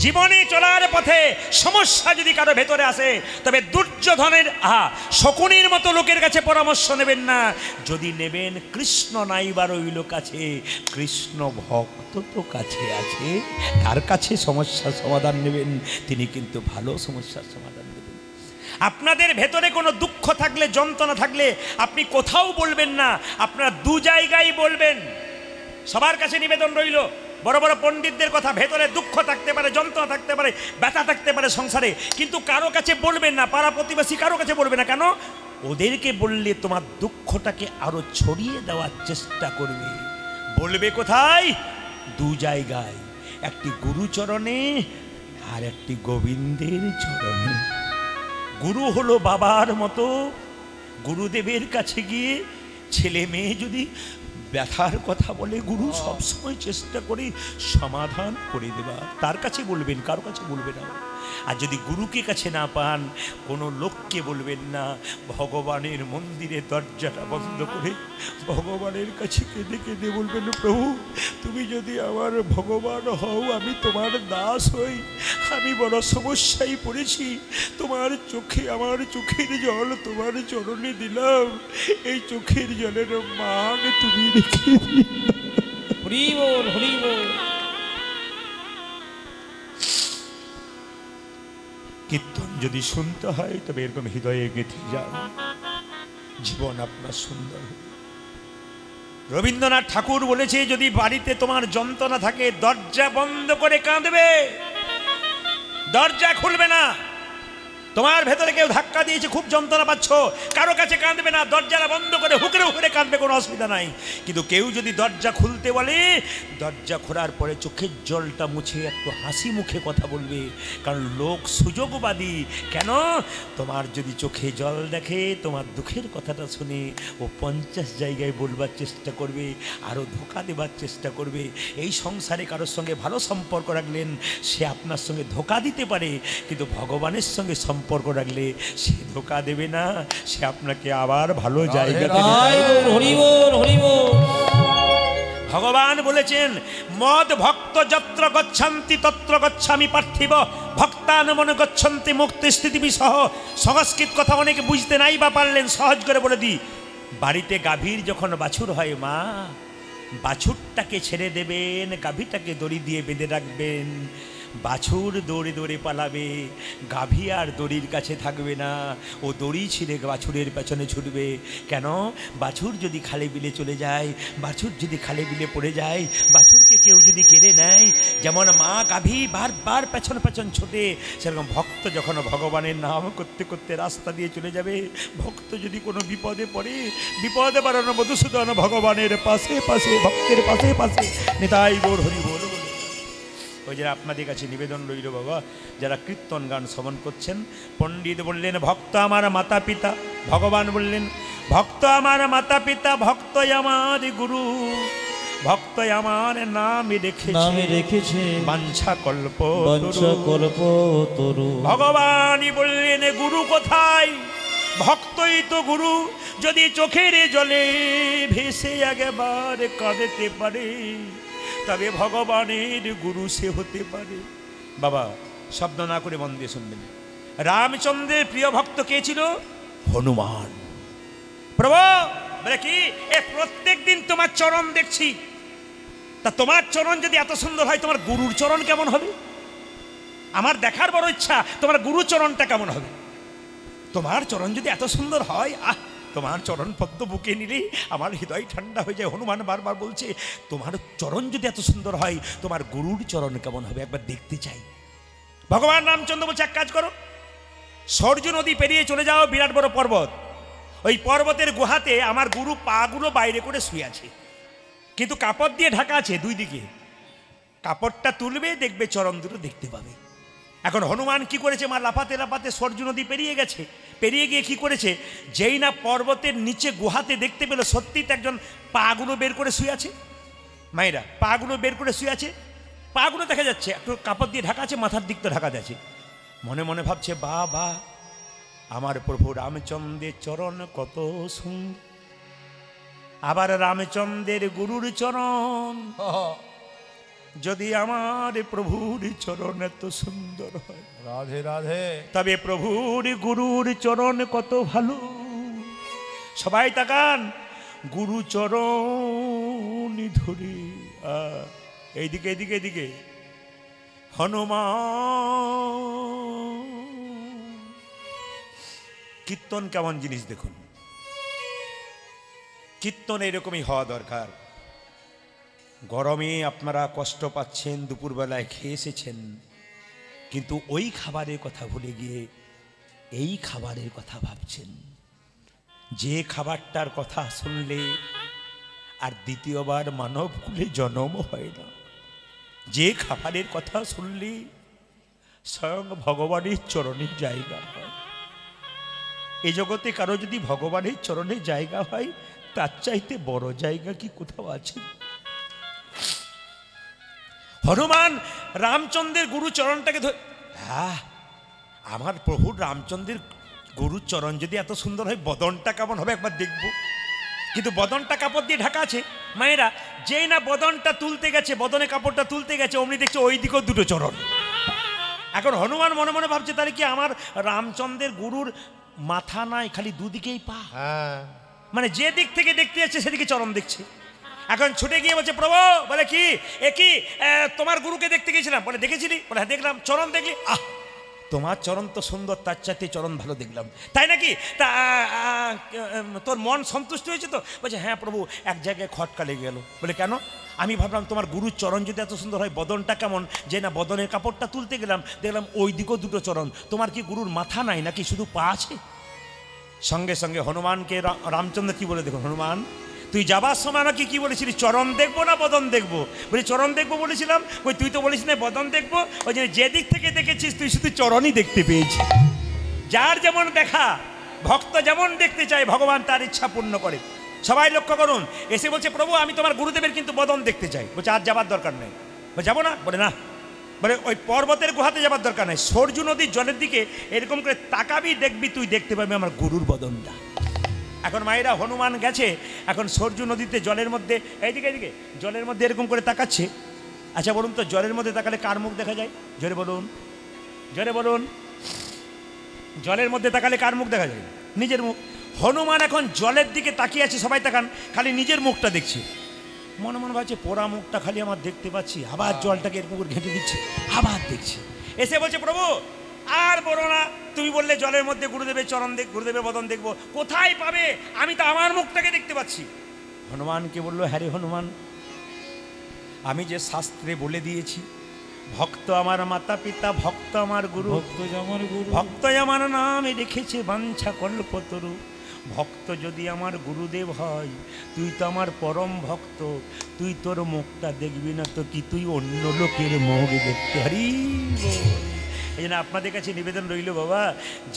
জীবনে চলার পথে সমস্যা যদি কারো ভেতরে আসে, তবে দুর্যোধনের শকুনির মতো লোকের কাছে পরামর্শ নেবেন না। যদি নেবেন, কৃষ্ণ নাইবা রইল কাছে, কৃষ্ণ ভক্ত তো কাছে আছে, তার কাছে সমস্যার সমাধান নেবেন, তিনি কিন্তু ভালো সমস্যার সমাধান দেবেন। আপনাদের ভেতরে কোনো দুঃখ থাকলে, যন্ত্রণা থাকলে আপনি কোথাও বলবেন না, আপনারা দু জায়গায় বলবেন। সবার কাছে নিবেদন রইল, বড় বড় পণ্ডিতদের কথা, ভেতরে দুঃখ থাকতে পারে, যন্ত্রণা থাকতে পারে, ব্যথা থাকতে পারে সংসারে, কিন্তু কারো কাছে বলবেন না, পাড়া প্রতিবেশী কারো কাছে বলবে না। কেন? ওদেরকে বললে তোমার দুঃখটাকে আরো ছড়িয়ে দেওয়ার চেষ্টা করবে। বলবে কোথায়? দু জায়গায়, একটি গুরুচরণে আর একটি গোবিন্দের চরণে। গুরু হলো বাবার মতো, গুরুদেবের কাছে গিয়ে ছেলে মেয়ে যদি ব্যথার কথা বলে, গুরু সবসময় চেষ্টা করে সমাধান করে দেওয়া, তার কাছে বলবেন, কারো কাছে বলবে না। আর যদি গুরুকে কাছে না পান, কোনো লোককে বলবেন না। ভগবানের মন্দিরে দরজাটা বন্ধ করে ভগবানের কাছে কেঁদে কেঁদে বলবেন, প্রভু তুমি যদি আমার ভগবান হও, আমি তোমার দাস হই, আমি বড় সমস্যায় পড়েছি, তোমার চোখে আমার চোখের জল তোমার চরণে দিলাম, এই চোখের জলের মান তুমি রেখে দিও। হরি বল, হরি বল। কীর্তন যদি শুনতে হয়, তবে এরকম হৃদয়ে গেঁথে যান, জীবন আপনার সুন্দর হবে। রবীন্দ্রনাথ ঠাকুর বলেছে, যদি বাড়িতে তোমার যন্ত্রণা থাকে, দরজা বন্ধ করে কাঁদবে, দরজা খুলবে না। তোমার ভেতরে কেউ ধাক্কা দিয়েছে, খুব যন্ত্রণা পাচ্ছ, কারো কাছে কাঁদবে না, দরজাটা বন্ধ করে হুকরে হুকরে কাঁদবে, কোনো অসুবিধা নাই। কিন্তু কেউ যদি দরজা খুলতে বলে, দরজা খোলার পরে চোখের জলটা মুছে একটু হাসি মুখে কথা বলবে, কারণ লোক সুযোগবাদী। কেন? তোমার যদি চোখে জল দেখে, তোমার দুঃখের কথাটা শুনে ও 50 জায়গায় বলবার চেষ্টা করবে, আরও ধোঁকা দেবার চেষ্টা করবে। এই সংসারে কারোর সঙ্গে ভালো সম্পর্ক রাখলেন, সে আপনার সঙ্গে ধোঁকা দিতে পারে, কিন্তু ভগবানের সঙ্গে সম্পর্ক রাখলে সে ধোঁকা দেবে না, সে আপনাকে আবার ভালো জায়গাতে। ভগবান বলেছেন, মদ ভক্ত যত্র গচ্ছন্তি তত্র গচ্ছামি পার্থিব, ভক্তানুমন গচ্ছন্তি মুক্তি স্থিতি বিসহ। সংস্কৃত কথা অনেকে বুঝতে নাই বা পারলেন, সহজ করে বলে দিই। বাড়িতে গাভীর যখন বাছুর হয়, মা বাছুরটাকে ছেড়ে দেবেন, গাভীটাকে দড়ি দিয়ে বেঁধে রাখবেন। বাছুর দৌড়ে দৌড়ে পালাবে, গাভী আর দড়ির কাছে থাকবে না, ও দড়ি ছিঁড়ে বাছুরের পেছনে ছুটবে। কেন? বাছুর যদি খালে বিলে চলে যায়, বাছুর যদি খালে বিলে পড়ে যায়, বাছুরকে কেউ যদি কেড়ে নেয়, যেমন মা গাভী বারবার পেছন পেছন ছোটে, সেরকম ভক্ত যখন ভগবানের নাম করতে করতে রাস্তা দিয়ে চলে যাবে, ভক্ত যদি কোনো বিপদে পড়ে, বিপদে বাড়ানো মধুসূদন ভগবানের পাশে পাশে, ভক্তের পাশে পাশে, নিতাই গৌর হরি বল। ওই যে আপনাদের কাছে নিবেদন রইল বাবা, যারা কীর্তন গান শ্রবণ করছেন, পণ্ডিত বললেন ভক্ত আমার মাতা পিতা, ভগবান বললেন ভক্ত আমার মাতা পিতা, ভক্ত আমার গুরু, ভক্ত আমার নামে রেখেছে বাঞ্ছা কল্প তরু। ভগবানই বললেন গুরু কোথায়? ভক্তই তো গুরু। যদি চোখের জলে ভেসে একবার কাঁদতে পারে, তবে ভগবানের গুরু সে হতে পারে। বাবা শব্দ না করে মন দিয়ে শুনবেন। রামচন্দ্রের প্রিয় ভক্ত কে ছিল? হনুমান। প্রভু বলে কি, এ প্রত্যেক দিন তোমার চরণ দেখছি, তা তোমার চরণ যদি এত সুন্দর হয়, তোমার গুরুর চরণ কেমন হবে? আমার দেখার বড় ইচ্ছা, তোমার গুরু চরণটা কেমন হবে। তোমার চরণ যদি এত সুন্দর হয়, তোমার চরণ পদ্ম বুকে নিলে আমার হৃদয় ঠান্ডা হয়ে যায়। হনুমান বারবার বলছে, তোমার চরণ যদি এত সুন্দর হয়, তোমার গুরুর চরণ কেমন হবে, একবার দেখতে চাই। ভগবান রামচন্দ্র বলছে, এক কাজ করো, সরজু নদী পেরিয়ে চলে যাও, বিরাট বড় পর্বত, ওই পর্বতের গুহাতে আমার গুরু পাগুলো বাইরে করে শুয়ে আছে, কিন্তু কাপড় দিয়ে ঢাকা আছে দুই দিকে। কাপড়টা তুলবে, দেখবে চরণ দুটো দেখতে পাবে। এখন হনুমান কি করেছে, মা লাফাতে লাফাতে সরজু নদী পেরিয়ে গেছে, পেরিয়ে গিয়ে কি করেছে, যেই না পর্বতের নিচে গুহাতে দেখতে পেল সত্যি তো একজন পাগুলো বের করে শুয়ে আছে। মায়েরা পাগুলো বের করে শুয়ে আছে, পাগুলো দেখা যাচ্ছে, একটু কাপড় দিয়ে ঢাকা আছে, মাথার দিক তো ঢাকা আছে। মনে মনে ভাবছে, বা বা আমার প্রভু রামচন্দ্রের চরণ কত সুন্দর। আবার রামচন্দ্রের গুরুর চরণ, যদি আমার প্রভুর চরণ এত সুন্দর হয়, রাধে রাধে, তবে প্রভুর গুরুর চরণ কত ভালো। সবাই তাকান, গুরু চরণ ধরে এইদিকে এইদিকে এইদিকে হনুমান। কীর্তন কেমন জিনিস দেখুন, কীর্তন এরকমই হওয়া দরকার। গরমে আপনারা কষ্ট পাচ্ছেন, দুপুরবেলায় খেয়ে এসেছেন, কিন্তু ওই খাবারের কথা ভুলে গিয়ে এই খাবারের কথা ভাবছেন, যে খাবারটার কথা শুনলে আর দ্বিতীয়বার মানব কুলে জন্ম হয় না, যে খাবারের কথা শুনলে স্বয়ং ভগবানের চরণের জায়গা হয়। এই জগতে কারো যদি ভগবানের চরণের জায়গা হয়, তার চাইতে বড় জায়গা কি কোথাও আছে? হনুমান রামচন্দ্রের গুরু চরণটাকে ধরে, হ্যাঁ, আমার প্রভুর রামচন্দ্রের গুরুর চরণ যদি এত সুন্দর হয়, বদনটা কেমন হবে একবার দেখব। কিন্তু বদনটা কাপড় দিয়ে ঢাকা আছে। মায়েরা, যেই না বদনটা তুলতে গেছে, বদনে কাপড়টা তুলতে গেছে, অমনি দেখছে ওই দিকেও দুটো চরণ। এখন হনুমান মনে মনে ভাবছে, তাহলে কি আমার রামচন্দ্রের গুরুর মাথা নাই, খালি দুদিকেই পা? মানে যে দিক থেকে দেখতে যাচ্ছে সেদিকে চরণ দেখছে। এখন ছুটে গিয়ে বলছে, প্রভু, বলে কি এ কি তোমার গুরুকে দেখতে গিয়েছিলাম। বলে দেখেছিলি? বলে হ্যাঁ দেখলাম। চরণ দেখলি? আহ, তোমার চরণ তো সুন্দর, তার চাইতে চরণ ভালো দেখলাম। তাই নাকি? তা তোর মন সন্তুষ্ট হয়েছে তো? বলছে হ্যাঁ প্রভু, এক জায়গায় খটকা লেগে গেল। বলে কেন? আমি ভাবলাম তোমার গুরুর চরণ যদি এত সুন্দর হয়, বদনটা কেমন, যে না বদনের কাপড়টা তুলতে গেলাম, দেখলাম ওই দিকেও দুটো চরণ। তোমার কি গুরুর মাথা নাই নাকি শুধু পা আছে? সঙ্গে সঙ্গে হনুমানকে রামচন্দ্র কি বলে, দেখুন হনুমান, তুই যাবার সময় আমাকে কি বলেছিলি, চরণ দেখবো না বদন দেখবো? বলি চরণ দেখবো বলেছিলাম। ওই তুই তো বলিস না বদন দেখবো। ওই যে দিক থেকে দেখেছিস তুই শুধু চরণই দেখতে পেয়েছিস। যার যেমন দেখা, ভক্ত যেমন দেখতে চায়, ভগবান তার ইচ্ছা পূর্ণ করে। সবাই লক্ষ্য করুন। এসে বলছে, প্রভু আমি তোমার গুরুদেবের কিন্তু বদন দেখতে চাই। বলছে আর যাবার দরকার নেই। যাবো না? বলে না। বলে ওই পর্বতের গুহাতে যাবার দরকার নেই, সরজু নদীর জলের দিকে এরকম করে তাকাবি, দেখবি তুই দেখতে পাবি আমার গুরুর বদনটা। এখন মায়েরা, হনুমান গেছে, এখন সরজু নদীতে জলের মধ্যে এইদিকে এইদিকে জলের মধ্যে এরকম করে তাকাচ্ছে। আচ্ছা বলুন তো, জলের মধ্যে তাকালে কার মুখ দেখা যায়? জোরে বলুন, জোরে বলুন। জলের মধ্যে তাকালে কার মুখ দেখা যায়? নিজের মুখ। হনুমান এখন জলের দিকে তাকিয়ে আছে, সবাই তাকান, খালি নিজের মুখটা দেখছে। মনে মনে ভাবছে, পোড়া মুখটা খালি আমার দেখতে পাচ্ছি। আবার জলটাকে এরকম করে ঘেঁটে দিচ্ছে, আবার দেখছে। এসে বলছে, প্রভু আর বলো না, তুমি বললে জলের মধ্যে গুরুদেবের চরণ দেখ, গুরুদেবের বদন দেখবো, কোথায় পাবে? আমি তো আমার মুখটাকে দেখতে পাচ্ছি। হনুমানকে বললো, হ্যাঁ রে হনুমান, আমি যে শাস্ত্রে বলে দিয়েছি, ভক্ত আমার মাতা পিতা, ভক্ত আমার গুরু, ভক্ত আমার নামে রেখেছে বাঞ্ছা কল্পতরু। ভক্ত যদি আমার গুরুদেব হয়, তুই তো আমার পরম ভক্ত, তুই তোর মুখটা দেখবি না তো কি তুই অন্য লোকের মুখ দেখতে? হারি এই জন্য আপনাদের কাছে নিবেদন রইল বাবা,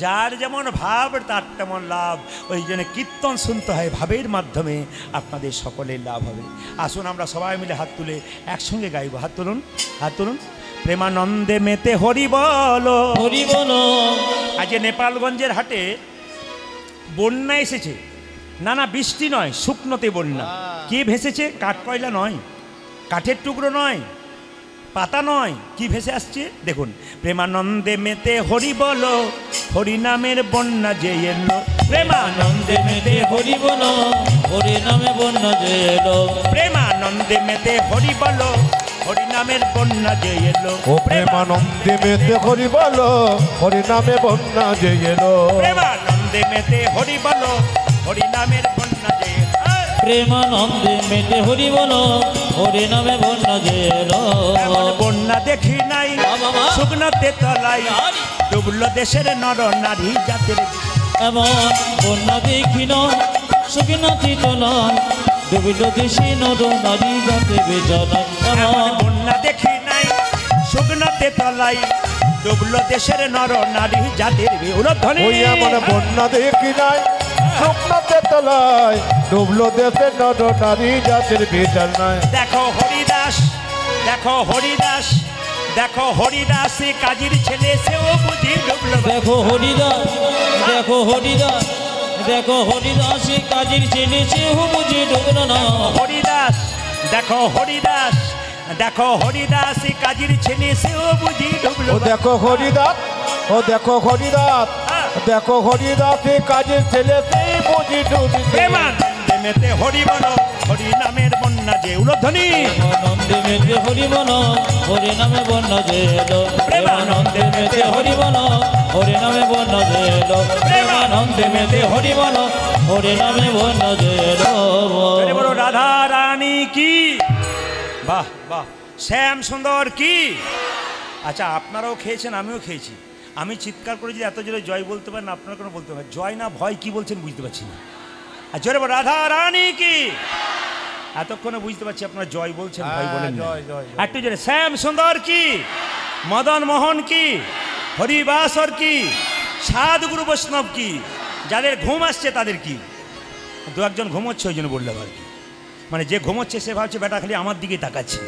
যার যেমন ভাব তার তেমন লাভ। ওই জন্য কীর্তন শুনতে হয়, ভাবের মাধ্যমে আপনাদের সকলের লাভ হবে। আসুন আমরা সবাই মিলে হাত তুলে একসঙ্গে গাইব। হাত তুলুন, হাত তুলুন। প্রেমানন্দে মেতে হরি বলো, হরি বলো। আজ নেপালগঞ্জের হাটে বন্যা এসেছে। না না, বৃষ্টি নয়, শুকনোতে বন্যা। কি ভেসেছে? কাঠ কয়লা নয়, কাঠের টুকরো নয়, পাতা নয়, কি ভেসে আসছে দেখুন। প্রেমানন্দে মেতে হরি বলো, হরি নামের বন্যা যে এলো। প্রেমানন্দে মেতে হরি বলো, হরি নামে বন্যা যে এলো। প্রেমানন্দে মেতে হরি বলো, হরি নামের বন্যা যে এলো। ও প্রেমানন্দে মেতে হরি বলো, হরি নামে বন্যা যে এলো। প্রেমানন্দে মেতে হরি বলো, হরি নামের বন্যা যে এলো। প্রেমানন্দে মেতে হরি বলো, হরি নামে বন্যা যে এলো। বন্যা দেখি নাই শুকনাতে তলাই, ডুবলো দেশের নর নারী জাতের। এমন বন্যা দেখি না শুকনাতে তলাই, ডুবলো দেশে নর নারী জাতের বেজানায়। এমন বন্যা দেখি নাই শুকনাতে তলাই, ডুবলো দেশের নর নারী জাতির। ওই এমন বন্যা দেখি নাই শুকনাতে তলায়, ডুবলো দেশের নর নারী জাতির বেজানায়। দেখো হরিদাস, দেখো হরিদাস, দেখো হরিদাস কাজীর ছেলে, সেও বুঝি ডুবলো। দেখো হরিদাস, দেখো হরিদাস, দেখো হরিদাস কাজীর ছেলে, সেও বুঝি ডুবলো না। হরিদাস, দেখো হরিদাস, দেখো হরিদাস কাজীর ছেলে, সেও বুঝি ডুবলো। ও দেখো হরিদাস, ও দেখো হরিদাস, দেখো হরিদাস কাজের ছেলে, সেই বুঝি ডুবি। প্রেমানন্দে মেতে হরি বলো, হরি নামের বন্যা যে উলধ্বনি। প্রেমানন্দে মেতে হরি বল, হরি নামে বন্যা যে এলো। প্রেমানন্দে মেতে হরি বল, হরি নামে বন্যা যে এলো। প্রেমানন্দে মেতে হরি বল, হরি নামে বন্যা যে এলো। জোরে বলো রাধা রানী কি। বাহ বাহ, শ্যাম সুন্দর কি। আচ্ছা, আপনারাও খেয়েছেন, আমিও খেয়েছি। আমি চিৎকার করে যদি এত জোরে জয় বলতে পারেন, আপনারা কোনো বলতে পারেন জয় না ভয় কি বলছেন বুঝতে পারছি না। আর জোরে বলো রাধা রানী কি। এতক্ষণে বুঝতে পারছি আপনারা জয় বলছেন, ভয় বলেন না। জয়, জয়, জয়। একটু জোরে শ্যাম সুন্দর কি, মদন মোহন কি, হরিবাসর কি, সাধুগুরু বৈষ্ণব কি। যাদের ঘুম আসছে তাদের কি। দু একজন ঘুমোচ্ছে ওই জন্য বললাম আর কি। মানে যে ঘুমোচ্ছে সে ভাবছে বেটা খালি আমার দিকে তাকাচ্ছে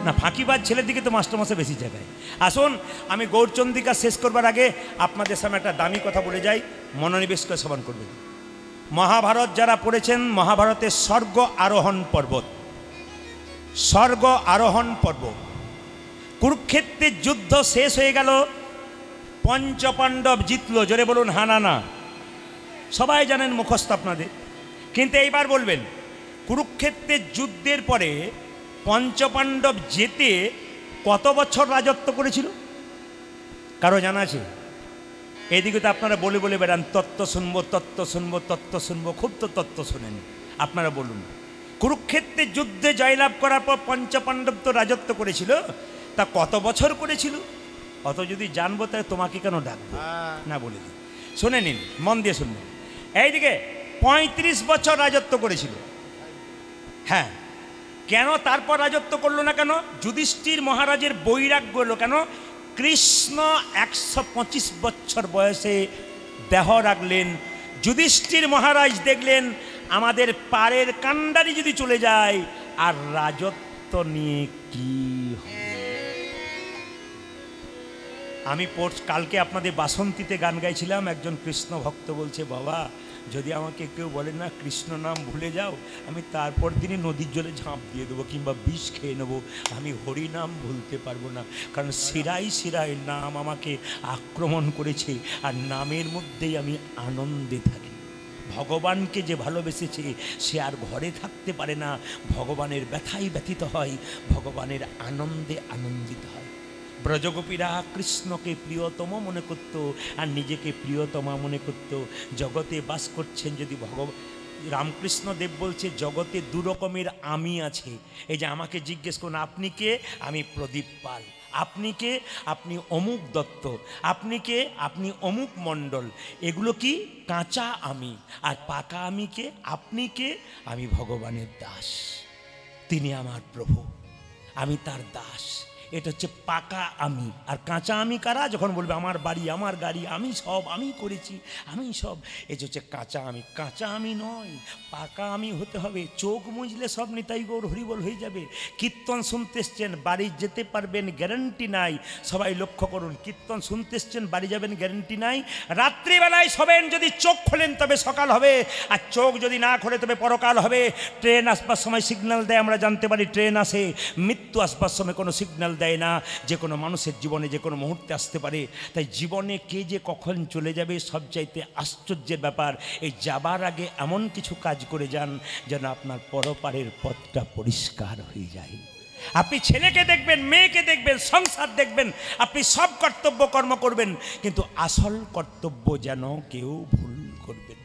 না, ফাঁকিবাজ ছেলের দিকে তো মাস্টারমশাই বেশি জায়গায়। আসুন, আমি গৌরচন্দ্রিকা শেষ করবার আগে আপনাদের সামনে একটা দামি কথা বলে যাই, মনোনিবেশ করে শ্রবণ করবেন। মহাভারত যারা পড়েছেন, মহাভারতের স্বর্গ আরোহণ পর্বত, স্বর্গ আরোহণ পর্ব। কুরুক্ষেত্রের যুদ্ধ শেষ হয়ে গেল, পঞ্চপাণ্ডব জিতলো। জোরে বলুন হানা না। সবাই জানেন, মুখস্থ আপনাদের। কিন্তু এইবার বলবেন, কুরুক্ষেত্রের যুদ্ধের পরে পঞ্চপাণ্ডব যেতে কত বছর রাজত্ব করেছিল? কারো জানা আছে? এইদিকে তো আপনারা বলে বলে বেড়ান তত্ত্ব শুনবো, তত্ত্ব শুনবো, তত্ত্ব শুনবো। খুব তো তত্ত্ব শোনেন। আপনারা বলুন, কুরুক্ষেত্রের যুদ্ধে জয়লাভ করার পর পঞ্চপাণ্ডব তো রাজত্ব করেছিল, তা কত বছর করেছিল? অত যদি জানবো তাহলে তোমাকে কেন ডাকবো না, বলে দিই। শুনে নিন, মন দিয়ে শুনবেন। এইদিকে 35 বছর রাজত্ব করেছিল। হ্যাঁ, কেন তারপর রাজত্ব করলো না কেন? যুধিষ্ঠির মহারাজের বৈরাগ্য হলো কেন? কৃষ্ণ 125 বছর বয়সে দেহ রাখলেন। যুধিষ্ঠির মহারাজ দেখলেন আমাদের পারের কাণ্ডারি যদি চলে যায়, আর রাজত্ব নিয়ে কি হবে? আমি কালকে আপনাদের বাসন্তীতে গান গাইছিলাম। একজন কৃষ্ণ ভক্ত বলছে, বাবা যদি আমাকে কেউ বলে না কৃষ্ণ নাম ভুলে যাও, আমি তারপর দিনই নদীর জলে ঝাঁপ দিয়ে দেবো কিংবা বিষ খেয়ে নেবো, আমি হরি নাম ভুলতে পারবো না। কারণ শিরায় শিরায় নাম আমাকে আক্রমণ করেছে, আর নামের মধ্যেই আমি আনন্দে থাকি। ভগবানকে যে ভালোবেসেছে সে আর ঘরে থাকতে পারে না, ভগবানের ব্যথায় ব্যথিত হয়, ভগবানের আনন্দে আনন্দিত হয়। ব্রজগোপীরা কৃষ্ণকে প্রিয়তম মনে করত আর নিজেকে প্রিয়তমা মনে করত। জগতে বাস করছেন যদি রামকৃষ্ণ দেব বলছে জগতে দু রকমের আমি আছে। এই যে আমাকে জিজ্ঞেস করুন, আপনি কে? আমি প্রদীপ পাল। আপনি কে? আপনি অমুক দত্ত। আপনি কে? আপনি অমুক মণ্ডল। এগুলো কি কাঁচা আমি। আর পাকা আমি কে? আপনি কে? আমি ভগবানের দাস, তিনি আমার প্রভু, আমি তার দাস। এটা হচ্ছে পাকা আমি। আর কাঁচা আমি কারা? যখন বলবে আমার বাড়ি, আমার গাড়ি, আমি সব, আমি করেছি, আমি সব, এটা হচ্ছে কাঁচা আমি। কাঁচা আমি নয়, পাকা আমি হতে হবে। চোখ মুজলে সব নিতাই গৌর হরিবল হয়ে যাবে। কীর্তন শুনতে এসছেন, বাড়ি যেতে পারবেন গ্যারান্টি নাই। সবাই লক্ষ্য করুন, কীর্তন শুনতে এসছেন, বাড়ি যাবেন গ্যারান্টি নাই। রাত্রিবেলায় শোবেন, যদি চোখ খোলেন তবে সকাল হবে, আর চোখ যদি না খোলে তবে পরকাল হবে। ট্রেন আসবার সময় সিগন্যাল দেয়, আমরা জানতে পারি ট্রেন আসে। মৃত্যু আসবার সময় কোনো সিগন্যাল দেয় না। যে কোনো মানুষের জীবনে যে কোনো মুহূর্তে আসতে পারে। তাই জীবনে কে যে কখন চলে যাবে সবচাইতে আশ্চর্যের ব্যাপার। এই যাবার আগে এমন কিছু কাজ করে যান যেন আপনার পরপারের পথটা পরিষ্কার হয়ে যায়। আপনি ছেলেকে দেখবেন, মেয়েকে দেখবেন, সংসার দেখবেন, আপনি সব কর্তব্য কর্ম করবেন, কিন্তু আসল কর্তব্য যেন কেউ ভুল করবেন।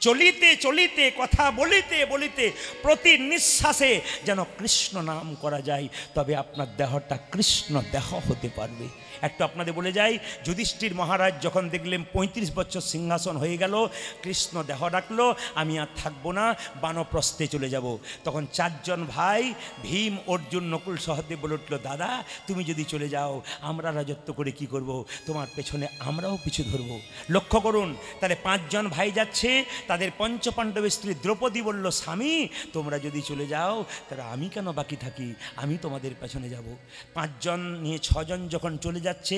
চলিতে চলিতে, কথা বলিতে বলিতে, প্রতি নিঃশ্বাসে যেন কৃষ্ণ নাম করা যায়, তবে আপনার দেহটা কৃষ্ণ দেহ হতে পারবে। একটু আপনাদের বলে যাই, যুধিষ্ঠির মহারাজ যখন দেখলেন 35 বছর সিংহাসন হয়ে গেল, কৃষ্ণ দেহ রাখলো, আমি আর থাকবো না, বানপ্রস্থে চলে যাব। তখন 4 জন ভাই ভীম, অর্জুন, নকুল, সহদেব বলে উঠল, দাদা তুমি যদি চলে যাও আমরা রাজত্ব করে কি করব? তোমার পেছনে আমরাও পিছু ধরবো। লক্ষ্য করুন, তাহলে 5 জন ভাই যাচ্ছে। তাদের পঞ্চপাণ্ডবের স্ত্রী দ্রৌপদী বলল, স্বামী তোমরা যদি চলে যাও তাহলে আমি কেন বাকি থাকি? আমি তোমাদের পেছনে যাব। 5 জন নিয়ে 6 জন যখন চলে যাচ্ছে,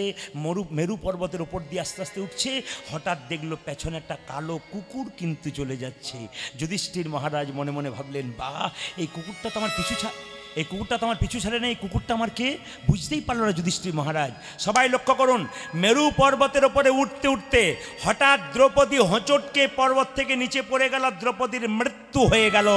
মেরু পর্বতের উপর দিয়ে আস্তে আস্তে উঠছে, হঠাৎ দেখলো পেছনে একটা কালো কুকুর কিন্তু চলে যাচ্ছে। যুধিষ্ঠির মহারাজ মনে মনে ভাবলেন, বাহ, এই কুকুরটা তো আমার এই কুকুরটা তো আমার পিছু ছাড়ে নেই, কুকুরটা আমার কে বুঝতেই পারল না যুধিষ্ঠির মহারাজ। সবাই লক্ষ্য করুন, মেরু পর্বতের ওপরে উঠতে উঠতে হঠাৎ দ্রৌপদী হোঁচটকে পর্বত থেকে নিচে পড়ে গেল, দ্রৌপদীর মৃত্যু হয়ে গেল।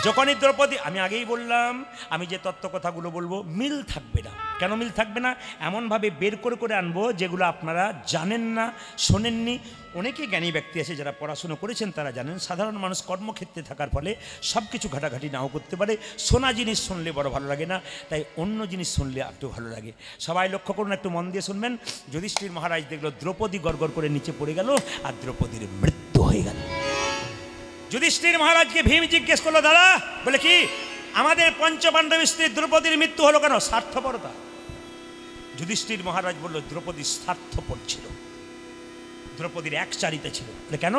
যখনই দ্রৌপদী, আমি আগেই বললাম আমি যে তত্ত্ব কথাগুলো বলবো মিল থাকবে না। কেন মিল থাকবে না? এমনভাবে বের করে করে আনবো যেগুলো আপনারা জানেন না, শোনেননি। অনেকে জ্ঞানী ব্যক্তি আছে যারা পড়াশুনো করেছেন, তারা জানেন সাধারণ মানুষ কর্মক্ষেত্রে থাকার ফলে সব কিছু ঘাটাঘাটি নাও করতে পারে। শোনা জিনিস শুনলে বড় ভালো লাগে না, তাই অন্য জিনিস শুনলে একটু ভালো লাগে। সবাই লক্ষ্য করুন, একটু মন দিয়ে শুনবেন। যুধিষ্ঠির মহারাজ দেখলো দ্রৌপদী গড়গড় করে নিচে পড়ে গেল আর দ্রৌপদীর মৃত্যু হয়ে গেল। যুধিষ্ঠির মহারাজকে ভীম জিজ্ঞেস করলো, দাদা বলে কি আমাদের পঞ্চপাণ্ডব স্ত্রী দ্রৌপদীর মৃত্যু হলো কেন? স্বার্থপরতা। যুধিষ্ঠির মহারাজ বলল, দ্রৌপদী স্বার্থপর ছিল, দ্রৌপদীর এক চারিতা ছিল। কেন?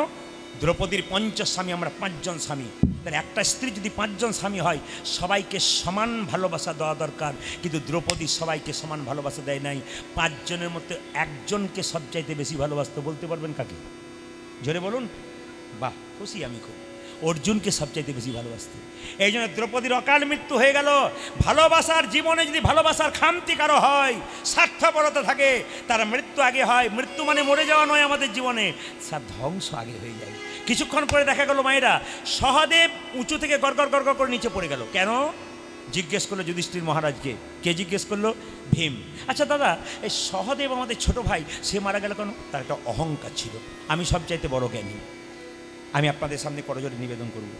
দ্রৌপদীর পঞ্চস্বামী, আমরা 5 জন স্বামী। তাহলে একটা স্ত্রী যদি 5 জন স্বামী হয়, সবাইকে সমান ভালোবাসা দেওয়া দরকার, কিন্তু দ্রৌপদী সবাইকে সমান ভালোবাসা দেয় নাই। 5 জনের মধ্যে একজনকে সবচাইতে বেশি ভালোবাসতে, বলতে পারবেন কাকে? জোরে বলুন। বাহ, খুশি আমি খুব। অর্জুনকে সবচাইতে বেশি ভালোবাসতে। এই জন্য দ্রৌপদীর অকাল মৃত্যু হয়ে গেল। ভালোবাসার জীবনে যদি ভালোবাসার খামতি কারো হয়, স্বার্থপরতা থাকে, তার মৃত্যু আগে হয়। মৃত্যু মানে মরে যাওয়া নয়, আমাদের জীবনে তার ধ্বংস আগে হয়ে যায়। কিছুক্ষণ পরে দেখা গেল মায়েরা সহদেব উঁচু থেকে গড়গড় গড়গড় করে নিচে পড়ে গেল। কেন? জিজ্ঞেস করলো যুধিষ্ঠির মহারাজকে। কে জিজ্ঞেস করলো? ভীম। আচ্ছা দাদা, এই সহদেব আমাদের ছোট ভাই, সে মারা গেল কেন? তার একটা অহংকার ছিল, আমি সবচাইতে বড় জ্ঞানী। আমি আপনাদের সামনে করজোড়ে নিবেদন করব,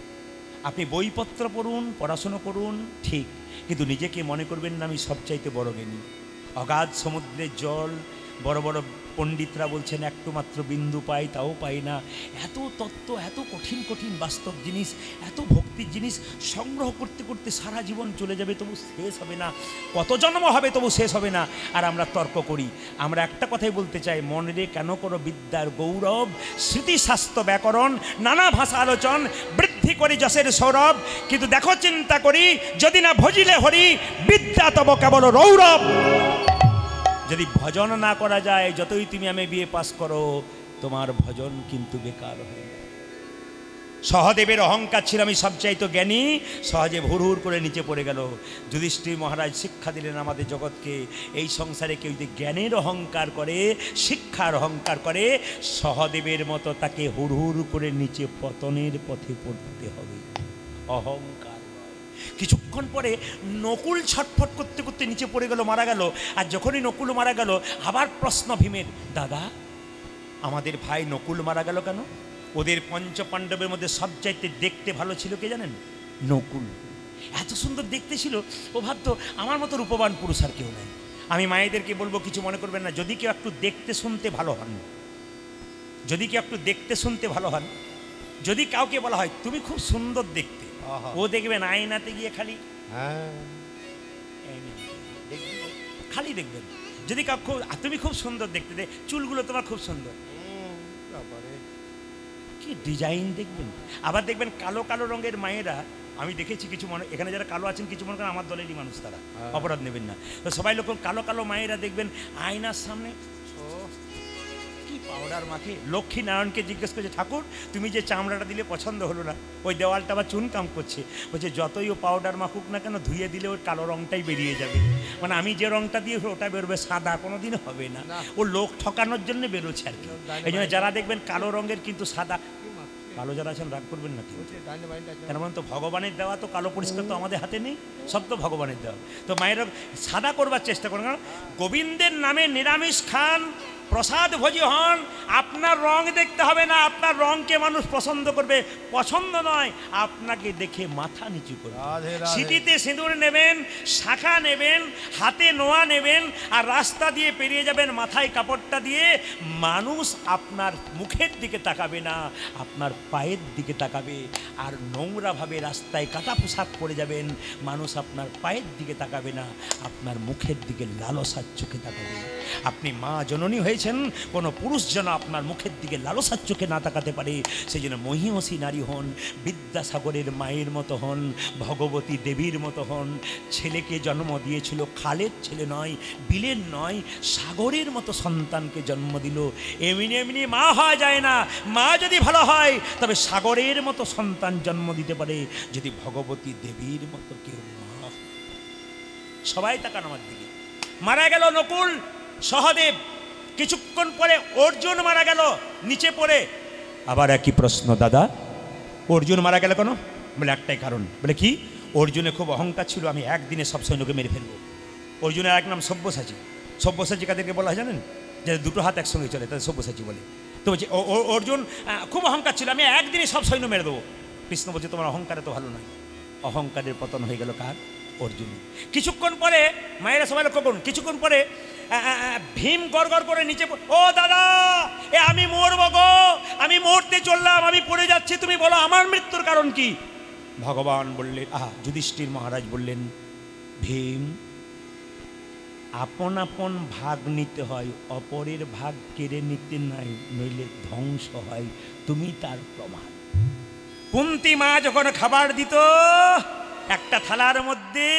আপনি বইপত্র পড়ুন, পড়াশুনো করুন, ঠিক, কিন্তু নিজেকে মনে করবেন না আমি সবচাইতে বড় জ্ঞানী। অগাধ সমুদ্রের জল, বড় বড় পণ্ডিতরা বলছেন একটু মাত্র বিন্দু পাই, তাও পাই না। এত তত্ত্ব, এত কঠিন কঠিন বাস্তব জিনিস, এত ভক্তির জিনিস সংগ্রহ করতে করতে সারা জীবন চলে যাবে, তবু শেষ হবে না। কত জন্ম হবে তবু শেষ হবে না। আর আমরা তর্ক করি। আমরা একটা কথাই বলতে চাই, মনে রে কেন করো বিদ্যার গৌরব, স্মৃতিশাস্ত্র ব্যাকরণ নানা ভাষা আলোচন, বৃদ্ধি করি যশের সৌরভ। কিন্তু দেখো চিন্তা করি, যদি না ভজিলে হরি, বিদ্যা তব কেবল রৌরব। যদি ভজন না করা যায়, যতই তুমি আমি বিয়ে পাস করো, তোমার ভজন কিন্তু বেকার হয়ে যায়। সহদেবের অহংকার ছিল আমি সবচাইতে জ্ঞানী, সহজে হুড় করে নিচে পড়ে গেল। যুধিষ্ঠির মহারাজ শিক্ষা দিলেন আমাদের জগৎকে, এই সংসারে কেউ যদি জ্ঞানের অহংকার করে, শিক্ষার অহংকার করে, সহদেবের মতো তাকে হুড় করে নিচে পতনের পথে পড়তে হবে। অহংকার। কিছুক্ষণ পরে নকুল ছটফট করতে করতে নিচে পড়ে গেল, মারা গেল। আর যখনই নকুল মারা গেল, আবার প্রশ্ন ভীমের, দাদা আমাদের ভাই নকুল মারা গেল কেন? ওদের পঞ্চপাণ্ডবের মধ্যে সবচাইতে দেখতে ভালো ছিল কে জানেন? নকুল। এত সুন্দর দেখতে ছিল, ও ভাবতো আমার মতো রূপবান পুরুষ আর কেউ নাই। আমি মায়েদেরকে বলবো, কিছু মনে করবেন না, যদি কেউ একটু দেখতে শুনতে ভালো হন, যদি কেউ একটু দেখতে শুনতে ভালো হন, যদি কাউকে বলা হয় তুমি খুব সুন্দর দেখতে, ও দেখবেন আয়নাতে গিয়ে খালি খালি দেখবেন। যদি কাউ খুব, তুমি খুব সুন্দর দেখতে, চুলগুলো তোমার খুব সুন্দর, কি ডিজাইন দেখবেন। আবার দেখবেন কালো কালো রঙের মায়েরা, আমি দেখেছি কিছু মনে, এখানে যারা কালো আছেন কিছু মনে করেন আমার দলেরই মানুষ, তারা অপরাধ নেবেন না। তো সবাই লোক কালো কালো মায়েরা দেখবেন আয়নার সামনে কি পাউডার মাখে। লক্ষ্মী নারায়ণকে জিজ্ঞেস করছে, ঠাকুর তুমি যে চামড়াটা দিলে পছন্দ হলো না, ওই দেওয়ালটা আবার চুনকাম করছে। বলছে যতই ও পাউডার মাখুক না কেন, ধুয়ে দিলে ওর কালো রঙটাই বেরিয়ে যাবে। মানে আমি যে রঙটা দিয়ে ওটা বেরোবে সাদা, কোনোদিন হবে না। ও লোক ঠকানোর জন্য বেরোচ্ছে আর কি। এই জন্য যারা দেখবেন কালো রঙের কিন্তু সাদা, কালো যারা আছেন রাগ করবেন না, কেন বলেন তো ভগবানের দেওয়া তো কালো পরিষ্কার তো আমাদের হাতে নেই, সব তো ভগবানের দেওয়া। তো মায়েরা সাদা করবার চেষ্টা করেন, কারণ গোবিন্দের নামে নিরামিষ খান, প্রসাদ ভোজি হন, আপনার রং দেখতে হবে না, আপনার রংকে মানুষ পছন্দ করবে, পছন্দ নয় আপনাকে দেখে মাথা নিচু করবে। সিঁথিতে সিঁদুর নেবেন, শাখা নেবেন, হাতে নোয়া নেবেন, আর রাস্তা দিয়ে পেরিয়ে যাবেন মাথায় কাপড়টা দিয়ে, মানুষ আপনার মুখের দিকে তাকাবে না, আপনার পায়ের দিকে তাকাবে। আর নোংরাভাবে রাস্তায় কাটা পোশাক পরে যাবেন, মানুষ আপনার পায়ের দিকে তাকাবে না, আপনার মুখের দিকে লালসার চোখে তাকাবে। আপনি মা জননী হয়েছেন, কোনো পুরুষ যেন আপনার মুখের দিকে লালসার চোখে না তাকাতে পারে, সেই জন্য মহিয়সী নারী হন, বিদ্যাসাগরের মায়ের মতো হন, ভগবতী দেবীর মতো হন। ছেলেকে জন্ম দিয়েছিল খালের ছেলে নয়, বিলের নয়, সাগরের মতো সন্তানকে জন্ম দিল। এমনি এমনি মা হওয়া যায় না, মা যদি ভালো হয় তবে সাগরের মতো সন্তান জন্ম দিতে পারে, যদি ভগবতী দেবীর মতো কেউ মা। সবাই তাকান আমার দিকে। মারা গেল নকুল সহদেব, কিছুক্ষণ পরে অর্জুন মারা গেল নিচে পড়ে। আবার একই প্রশ্ন, দাদা অর্জুন মারা গেল কেন? বলে একটাই কারণ। বলে কি? অর্জুনের খুব অহংকার ছিল, আমি একদিনে সব সৈন্যকে মেরে ফেলবো। অর্জুনের এক নাম সব্যসাচী। সব্যসাচী কাদেরকে বলা হয় জানেন? যে দুটো হাত একসঙ্গে চলে, তাদের সব্যসাচী বলে। তো বলছে অর্জুন খুব অহংকার ছিল, আমি একদিনে সব সৈন্য মেরে দেবো। কৃষ্ণ বলছে তোমার অহংকারে তো ভালো নয়। অহংকারের পতন হয়ে গেল কার? অর্জুনের। কিছুক্ষণ পরে মায়েরা সবাই লক্ষ্য করুন, কিছুক্ষণ পরে ভীম গড় গড় করে নিচে, ও দাদা এ আমি মরবো গো, আমি মরতে চললাম, আমি পড়ে যাচ্ছি, তুমি বলো আমার মৃত্যুর কারণ কি? ভগবান বললেন, যুধিষ্ঠির মহারাজ বললেন, ভীম আপন আপন ভাগ নিতে হয়, অপরের ভাগ কেড়ে নিতে নাই, নইলে ধ্বংস হয়, তুমি তার প্রমাণ। কুন্তী মা যখন খাবার দিত একটা থালার মধ্যে,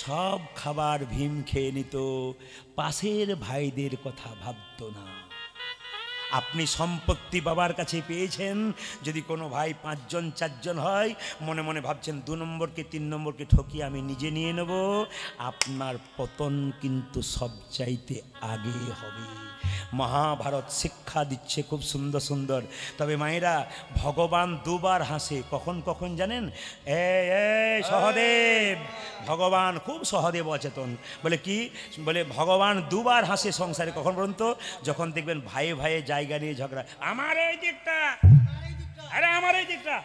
সব খাবার ভীম খেয়ে নিত, পাশের ভাইদের কথা ভাবত না। আপনি সম্পত্তি বাবার কাছে পেয়েছেন, যদি কোনো ভাই 5 জন 4 জন হয়, মনে মনে ভাবছেন 2 নম্বরকে 3 নম্বরকে ঠকিয়ে আমি নিজে নিয়ে নেব, আপনার পতন কিন্তু সবচাইতে আগে হবে। মহাভারত শিক্ষা দিচ্ছে খুব সুন্দর সুন্দর। তবে মায়েরা, ভগবান দুবার হাসে, কখন কখন জানেন? সহদেব, ভগবান খুব সহদেব অচেতন। বলে কি? বলে ভগবান দুবার হাসে সংসারে, কখন পর্যন্ত? যখন দেখবেন ভাইয়ে ভাইয়ে জায়গা নিয়ে ঝগড়া, আমার এই দিকটা, আরে আমার এই দিকটা।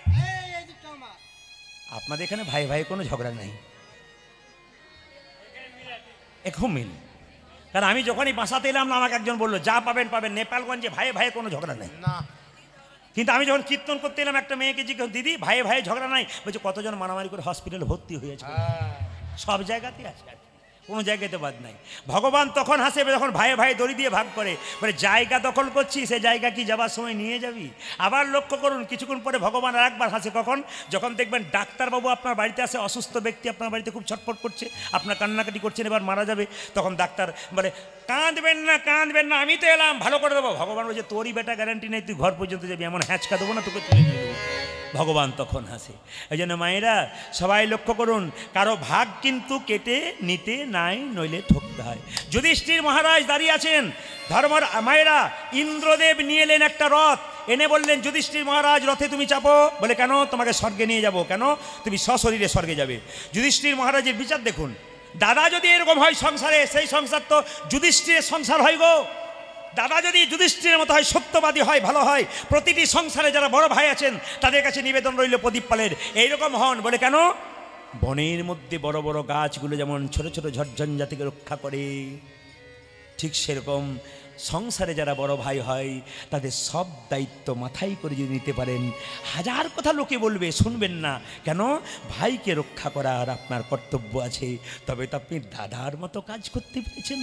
আপনাদের এখানে ভাই ভাই কোনো ঝগড়া নাই, এখন মিল। কারণ আমি যখনই বাসাতে এলাম না, আমাকে একজন বললো যা পাবেন পাবেন, নেপালগঞ্জে ভাইয়ে ভাইয়ে কোনো ঝগড়া নেই। কিন্তু আমি যখন কীর্তন করতে এলাম, একটা মেয়েকে জিজ্ঞেস, দিদি ভাইয়ে ভাইয়ে ঝগড়া নাই? বলছে কতজন মারামারি করে হসপিটালে ভর্তি হয়েছে। সব জায়গাতেই আছে, কোনো জায়গাতে বাদ নাই। ভগবান তখন হাসে যখন ভাইয়ে ভাই দড়ি দিয়ে ভাগ করে, বলে জায়গা দখল করছি, সে জায়গা কি যাবার সময় নিয়ে যাবি? আবার লক্ষ্য করুন, কিছুক্ষণ পরে ভগবান আর একবার হাসে, কখন? যখন দেখবেন ডাক্তারবাবু আপনার বাড়িতে আসে, অসুস্থ ব্যক্তি আপনার বাড়িতে খুব ছটফট করছে, আপনার কান্নাকাটি করছেন, এবার মারা যাবে, তখন ডাক্তার বলে কাঁদবেন না কাঁদবেন না, আমি তো এলাম, ভালো করে দেবো। ভগবান বলছে তোরই বেটা গ্যারান্টি নেই, তুই ঘর পর্যন্ত যাবি, এমন হ্যাঁচকা দেবো না তোকে তুলে নিয়ে দেবো। ভগবান তখন হাসে। এই জন্য মায়েরা সবাই লক্ষ্য করুন, কারো ভাগ কিন্তু কেটে নিতে নাই, নইলে ঠকতে হয়। যুধিষ্ঠির মহারাজ দাঁড়িয়ে আছেন, মায়েরা ইন্দ্রদেব নিয়ে এলেন একটা রথ, এনে বললেন যুধিষ্ঠির মহারাজ রথে তুমি চাপো। বলে কেন? তোমাকে স্বর্গে নিয়ে যাব। কেন? তুমি সশরীরে স্বর্গে যাবে। যুধিষ্ঠির মহারাজের বিচার দেখুন, দাদা যদি এরকম হয় সংসারে, সেই সংসার তো যুধিষ্ঠিরের সংসার হয় গো। দাদা যদি যুধিষ্ঠিরের মতো হয়, সত্যবাদী হয়, ভালো হয়, প্রতিটি সংসারে যারা বড় ভাই আছেন তাদের কাছে নিবেদন রইল প্রদীপ পালের এইরকম হন। বলে কেন? বনের মধ্যে বড় বড় গাছগুলো যেমন ছোট ছোট ঝড়ঝঞ্ঝাতিকে রক্ষা করে, ঠিক সেরকম সংসারে যারা বড় ভাই হয় তাদের সব দায়িত্ব মাথায় করে যদি নিতে পারেন, হাজার কথা লোকে বলবে, শুনবেন না। কেন? ভাইকে রক্ষা করার আপনার কর্তব্য আছে, তবে তো আপনি দাদার মতো কাজ করতে পেরেছেন।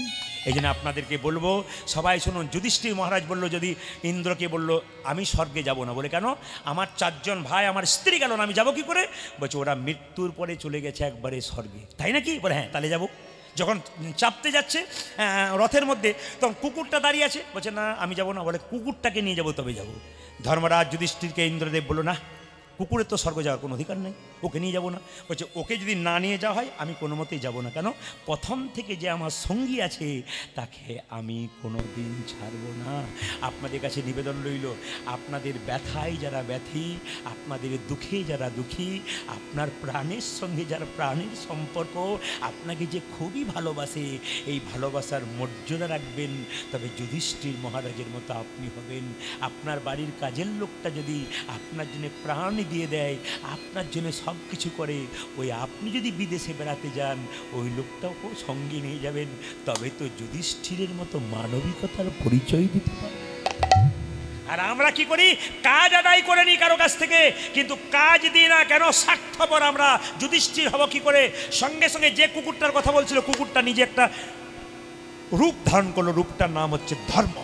এই জন্য আপনাদেরকে বলবো, সবাই শুনুন। যুধিষ্ঠির মহারাজ বলল, যদি ইন্দ্রকে বলল আমি স্বর্গে যাব না। বলে কেন? আমার 4 জন ভাই, আমার স্ত্রী গেল না, আমি যাবো কি করে? বলছে ওরা মৃত্যুর পরে চলে গেছে একবারে স্বর্গে। তাই নাকি? বলে হ্যাঁ, তাহলে যাবো। যখন চাপতে যাচ্ছে রথের মধ্যে, তখন কুকুরটা দাঁড়িয়ে আছে, বলছে না আমি যাব না। বলে কুকুরটাকে নিয়ে যাব, তবে যাব। ধর্মরাজ যুধিষ্ঠিরকে ইন্দ্রদেব বলল, না কুকুরের তো স্বর্গ যাওয়ার কোনো অধিকার নেই, ওকে নিয়ে যাব না। বলছে ওকে যদি না নিয়ে যাওয়া হয় আমি কোনো মতেই যাব না। কেন? প্রথম থেকে যে আমার সঙ্গী আছে তাকে আমি কোনো দিন ছাড়ব না। আপনাদের কাছে নিবেদন রইল, আপনাদের ব্যথায় যারা ব্যথী, আপনাদের দুঃখে যারা দুঃখী, আপনার প্রাণের সঙ্গে যারা প্রাণের সম্পর্ক, আপনাকে যে খুবই ভালোবাসে, এই ভালোবাসার মর্যাদা রাখবেন, তবে যুধিষ্ঠির মহারাজের মতো আপনি হবেন। আপনার বাড়ির কাজের লোকটা যদি আপনার জন্য প্রাণ দিয়ে দেয়, আপনার জন্য সব কিছু করে, ওই আপনি যদি বিদেশে বেড়াতে যান, ওই লোকটাও সঙ্গে নিয়ে যাবেন, তবে তো যুধিষ্ঠিরের মতো মানবিকতার পরিচয় দিতে পারে। আর আমরা কি করি? কাজ আদায় করে নিই কারো কাছ থেকে, কিন্তু কাজ দিই না। কেন? স্বার্থপর আমরা। যুধিষ্ঠির হব কি করে? সঙ্গে সঙ্গে যে কুকুরটার কথা বলছিল, কুকুরটা নিজে একটা রূপ ধারণ করলো, রূপটার নাম হচ্ছে ধর্ম।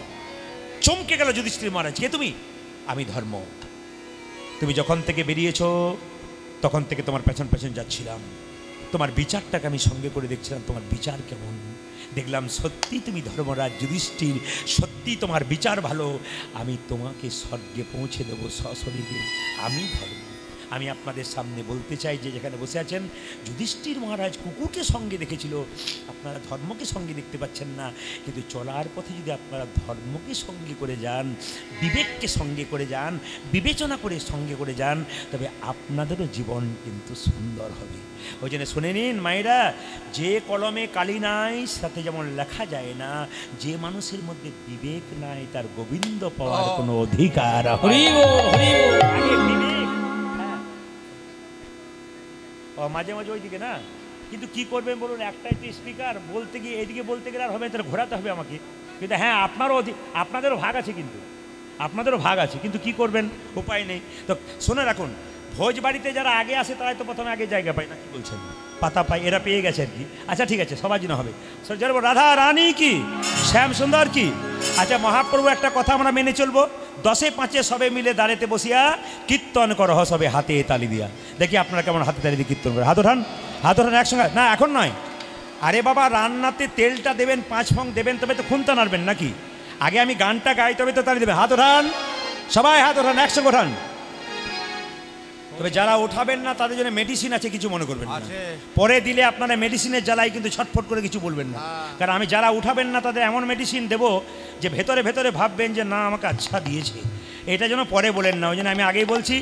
চমকে গেল যুধিষ্ঠির মহারাজ, কে তুমি? আমি ধর্ম। তুমি যখন থেকে বেরিয়েছো তখন থেকে তোমার পেছন পেছন যাচ্ছিলাম, তোমার বিচারটাকে আমি সঙ্গে করে দেখছিলাম, তোমার বিচার কেমন। দেখলাম সত্যি তুমি ধর্মরাজ যুধিষ্ঠির, সত্যি তোমার বিচার ভালো, আমি তোমাকে স্বর্গে পৌঁছে দেবো সশরীরে। আমি ধর্ম। আমি আপনাদের সামনে বলতে চাই যে যেখানে বসে আছেন, যুধিষ্ঠির মহারাজ কুকুরকে সঙ্গে দেখেছিল, আপনারা ধর্মকে সঙ্গে দেখতে পাচ্ছেন না। কিন্তু চলার পথে যদি আপনারা ধর্মকে সঙ্গে করে যান, বিবেককে সঙ্গে করে যান, বিবেচনা করে সঙ্গে করে যান, তবে আপনাদেরও জীবন কিন্তু সুন্দর হবে। ওই জন্য শুনে নিন মায়েরা, যে কলমে কালি নাই সাথে যেমন লেখা যায় না, যে মানুষের মধ্যে বিবেক নাই তার গোবিন্দ পাওয়ার কোনো অধিকার হয় হরি না। বল, হরি বল। আগে বিবেক, হ্যাঁ। ও মাঝে মাঝে ওইদিকে না, কিন্তু কি করবেন বলুন, একটাই তো স্পিকার, বলতে গিয়ে এইদিকে বলতে গেলে আর হবে, তাহলে ঘোরাতে হবে আমাকে। কিন্তু হ্যাঁ, আপনাদেরও ভাগ আছে, কিন্তু আপনাদেরও ভাগ আছে, কিন্তু কি করবেন, উপায় নেই। তো শুনে রাখুন, ভোজ বাড়িতে যারা আগে আসে তারাই তো প্রথমে আগে জায়গা পায় না, কি বলছেন, পাতা পায়, এরা পেয়ে গেছে আর কি। আচ্ছা ঠিক আছে, সবার জন্য হবে। রাধা রানী কি, শ্যাম সুন্দর কি। আচ্ছা মহাপ্রভু একটা কথা আমরা মেনে চলবো, 10-5 সবে মিলে দাঁড়াতে বসিয়া কীর্তন করহ সবে হাতে তালি দিয়া। দেখি আপনারা কেমন হাতে তালি দিয়ে কীর্তন করে। হাত ওঠান একসঙ্গে, না এখন নয়। আরে বাবা, রান্নাতে তেলটা দেবেন, 5 ফং দেবেন, তবে তো খুনতা নাড়বেন নাকি। আগে আমি গানটা গাই, তবে তো তালি দেবেন। হাত ওঠান সবাই, হাত ওঠান, একসঙ্গে ওঠান। তবে যারা উঠাবেন না তাদের জন্য মেডিসিন আছে, কিছু মনে করবেন না। পরে দিলে আপনারা মেডিসিনের জ্বালাই কিন্তু ছটফট করে কিছু বলবেন না, কারণ আমি যারা উঠাবেন না তাদের এমন মেডিসিন দেবো যে ভেতরে ভেতরে ভাববেন যে না আমাকে আচ্ছা দিয়েছে। এটা যেন পরে বলেন না, ওই জন্য আমি আগেই বলছি,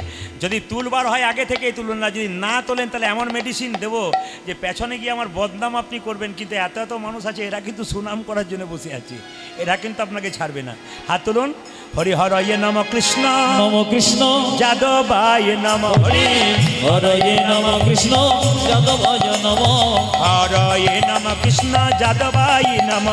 যদি তুলবার হয় আগে থেকেই তুলুন, না যদি না তোলেন তাহলে এমন মেডিসিন দেবো যে পেছনে গিয়ে আমার বদনাম আপনি করবেন। কিন্তু এত এত মানুষ আছে, এরা কিন্তু সুনাম করার জন্য বসে আছে, এরা কিন্তু আপনাকে ছাড়বে না। হাত তুলুন। হরি হরয়ে নম কৃষ্ণ, নম কৃষ্ণ যাদবায় নম, হরি হরয়ে নম কৃষ্ণ যাদবায় নম, হরয়ে নম কৃষ্ণ যাদবায় নম,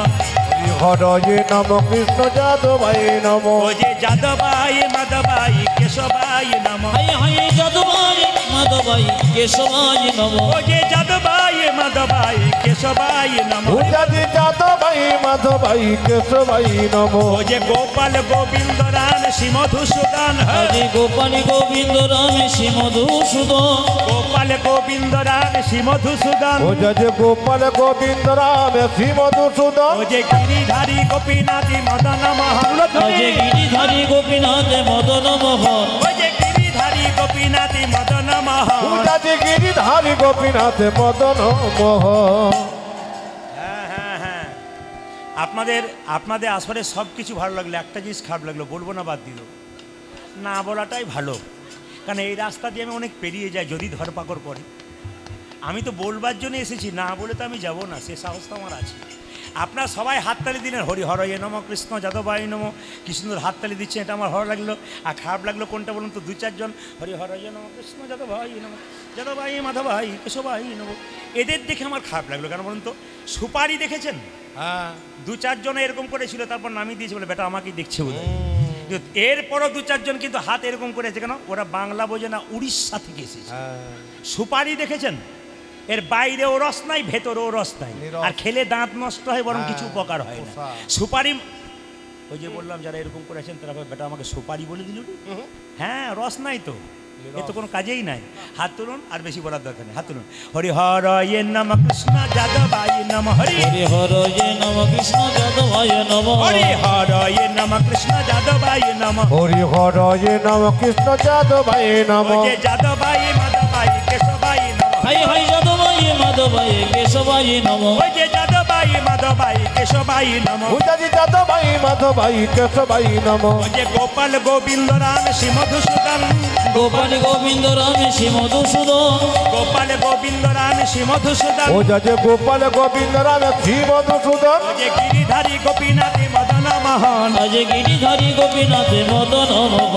হরয়ে নম কৃষ্ণ যাদবায় নম, ও যে যাদবায় মাধবায় কেশবায় নম, হাই হাই যাদবায় মাধবায় কেশবায় নম, ও যে যাদবায় মাধবায় কেশবায় নম, উজাজি যাদবায় মাধবায় কেশবায় নম, ও যে গোপাল গোবিন্দ রাম শ্রী মধুসূদন, আজি গোপাল গোবিন্দ রাম শ্রী মধুসূদন, গোপাল গোবিন্দ রাম শ্রী মধুসূদন, উজাজি গোপাল গোবিন্দ রাম শ্রী মধুসূদন, ও যে গিরিধারী গোপীনাথী মদন মোহন, আজি গিরিধারী গোপীনাথ মদন মোহন, ও যে গিরিধারী গোপীনাথী মদন মোহন, উজাজি গিরিধারী গোপীনাথ মদন মোহন। হ্যাঁ হ্যাঁ হ্যাঁ, আপনাদের আসলে সব কিছু ভালো লাগলো, একটা জিনিস খারাপ লাগলো, বলবো না, বাদ দিল, না বলাটাই ভালো। কারণ এই রাস্তা দিয়ে আমি অনেক পেরিয়ে যাই, যদি ধরপাকড় করে। আমি তো বলবার জন্য এসেছি, না বলে তো আমি যাব না, সে সাহস তো আমার আছে। আপনারা সবাই হাততালি দিলেন, হরি হরয়ে নম কৃষ্ণ যাদবায় নম, কি সুন্দর হাততালি দিচ্ছেন, এটা আমার ভালো লাগলো। আর খারাপ লাগলো কোনটা বলুন তো, 2-4 জন হরি হরয়ে নম কৃষ্ণ যাদবায় নম, যাদবায় মাধবায় কেশবায় নম, এদের দেখে আমার খারাপ লাগলো। কেন বলুন তো, সুপারি দেখেছেন? হ্যাঁ, 2-4 জন এরকম করেছিল, তারপর নামিয়ে দিয়েছে, বলে বেটা আমাকেই দেখছে বলে। এরপরও 2-4 জন কিন্তু হাত এরকম করেছে, কেন? ওরা বাংলা বোঝে না, উড়িষ্যা থেকে এসেছে। সুপারি দেখেছেন? এর বাইরেও রস নাই, ভেতরেও রস নাই, আর খেলে দাঁত নষ্ট হয়, বরং কিছু উপকার হয় না। সুপারি, ওই যে বললাম যারা এরকম করেছেন তারা বেটা আমাকে সুপারি বলে দিল। হ্যাঁ, রস নাই তো, এ তো কোনো কাজেই নাই। হাত তুলুন, আর বেশি বলার দরকার নেই, হাত তুলুন। হরি হরয়ে নম কৃষ্ণ যাদবায় নম, হরি হরি হরয়ে নম কৃষ্ণ যাদবায় নম, হরি হরয়ে নম কৃষ্ণ যাদবায় নম, হরি হরয়ে নম কৃষ্ণ যাদবায় নম, ও যে যাদবায় মাধবায় কেশবায় নম, হাই হাই যাদবায় মাধবায় কেশবায় নম, ও যে যাদবায় মাধবায় কেশবায় নম, উজাজি যাদবায় মাধবায় কেশবায় নম, ও যে গোপাল গোবিন্দ রাম শ্রী মধুসূদন, গোপাল গোবিন্দ রাম শ্রী মধুসূদন, গোপাল গোবিন্দ রাম শ্রী মধুসূদন, উজাজি গোপাল গোবিন্দ রাম শ্রী মধুসূদন, ও যে গিরিধারী গোপীনাথী মদন মোহন, আজ গিরিধারী গোপীনাথ মদন মোহন,